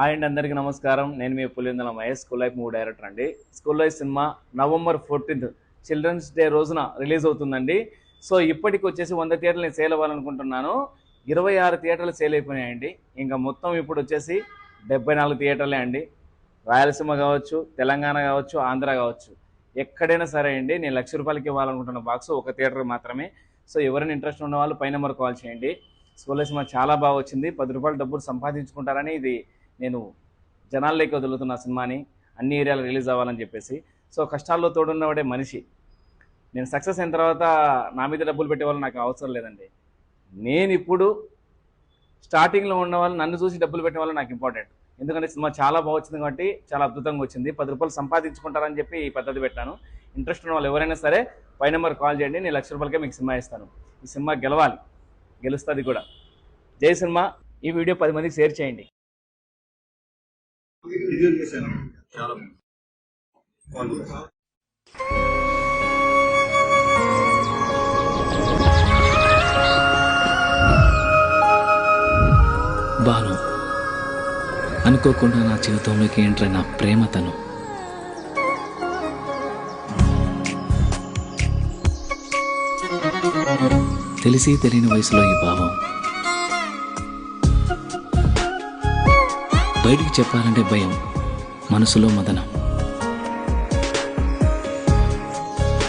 And అందరికీ నమస్కారం. నేను మీ Pulivendula Mahesh, school life movie director అండి. School life cinema November 14th children's day రోజున రిలీజ్ అవుతుందండి. సో ఇప్పటికి వచ్చేసి 100 థియేటర్లు నేను సేల్ అవ్వాలనుకుంటున్నాను. 26 థియేటర్లు సేల్ అయిపోయినాయండి. ఇంకా మొత్తం ఇప్పుడు వచ్చేసి 74 థియేటర్లే అండి. రాయలసీమ కావచ్చు, తెలంగాణ కావచ్చు, ఆంధ్ర కావచ్చు, ఎక్కడైనా సరే అండి. నేను ₹1,00,000 ఇవ్వాలనుకుంటున్న బాక్స్ ఒక థియేటర్ మాత్రమే. సో ఎవరైనా ఇంట్రెస్ట్ ఉన్న వాళ్ళు పై నెంబర్ కాల్ చేయండి. స్కూల్ లైఫ్ సినిమా చాలా బాగా వచ్చింది. ₹10 డబ్బులు సంపాదించుకుంటారని ఇది నేను జనాల్లోకి వదులుతున్న సినిమాని, అన్ని ఏరియాలో రిలీజ్ అవ్వాలని చెప్పేసి. సో కష్టాల్లో తోడున్నవాడే మనిషి. నేను సక్సెస్ అయిన తర్వాత నా మీద డబ్బులు పెట్టేవాళ్ళు నాకు అవసరం లేదండి. నేను ఇప్పుడు స్టార్టింగ్లో ఉన్న వాళ్ళు నన్ను చూసి డబ్బులు పెట్టే వాళ్ళు నాకు ఇంపార్టెంట్. ఎందుకంటే సినిమా చాలా బాగా వచ్చింది కాబట్టి చాలా అద్భుతంగా వచ్చింది. ₹10 సంపాదించుకుంటారని చెప్పి ఈ పద్ధతి పెట్టాను. ఇంట్రెస్ట్ ఉన్న వాళ్ళు ఎవరైనా సరే పై నెంబర్ కాల్ చేయండి. నేను ₹1,00,000 మీకు సినిమా ఇస్తాను. ఈ సినిమా గెలవాలి, గెలుస్తుంది కూడా. జై సినిమా. ఈ వీడియో 10 మందికి షేర్ చేయండి. బాను, అనుకోకుండా నా జీవితంలోకి ఏంట్రా నా ప్రేమతను. తెలిసి తెలియని వయసులో ఈ భావం బయటికి చెప్పాలంటే భయం, మనసులో మదనం.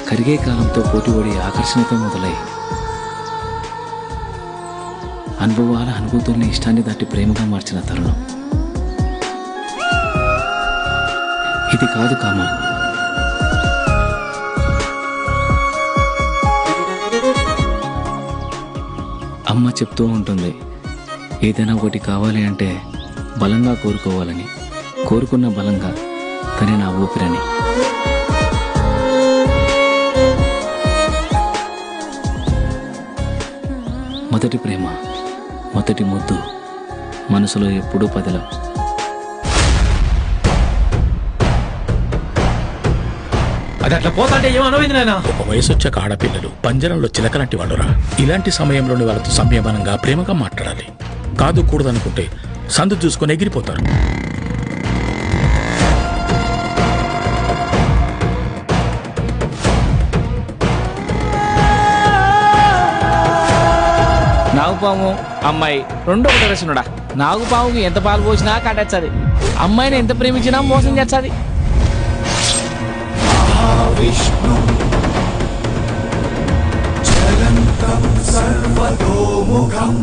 కరిగే కాలంతో పోటీపడి ఆకర్షణతో మొదలై అనుభవాల అనుభూతుల్ని ఇష్టాన్ని దాటి ప్రేమగా మార్చిన తరుణం ఇది కాదు కామా. అమ్మ చెప్తూ ఉంటుంది, ఏదైనా ఒకటి కావాలి అంటే బలంగా కోరుకోవాలని, కోరుకున్న బలంగా తనే నా ఊపిరని. మొదటి ప్రేమ, మొదటి ముద్దు, మనసులో ఎప్పుడూ పదిలం. అది అట్లా పోతాంటే ఏమనమైంది నాయన. ఒక వయసు వచ్చాక ఆడపిల్లలు పంజరంలో చిలకలాంటి వాళ్ళురా. ఇలాంటి సమయంలోని వాళ్ళతో సంయమనంగా ప్రేమగా మాట్లాడాలి. కాదు కూడదనుకుంటే సందు చూసుకొని ఎగిరిపోతారు. నాగుపాము అమ్మాయి రెండు ఒకటి రచనుడా. నాగుపాముకి ఎంత పాలు పోసినా కట్టచ్చది, అమ్మాయిని ఎంత ప్రేమించినా మోసం చేస్తుంది. విష్ణు చలంతం సర్వతోముఖం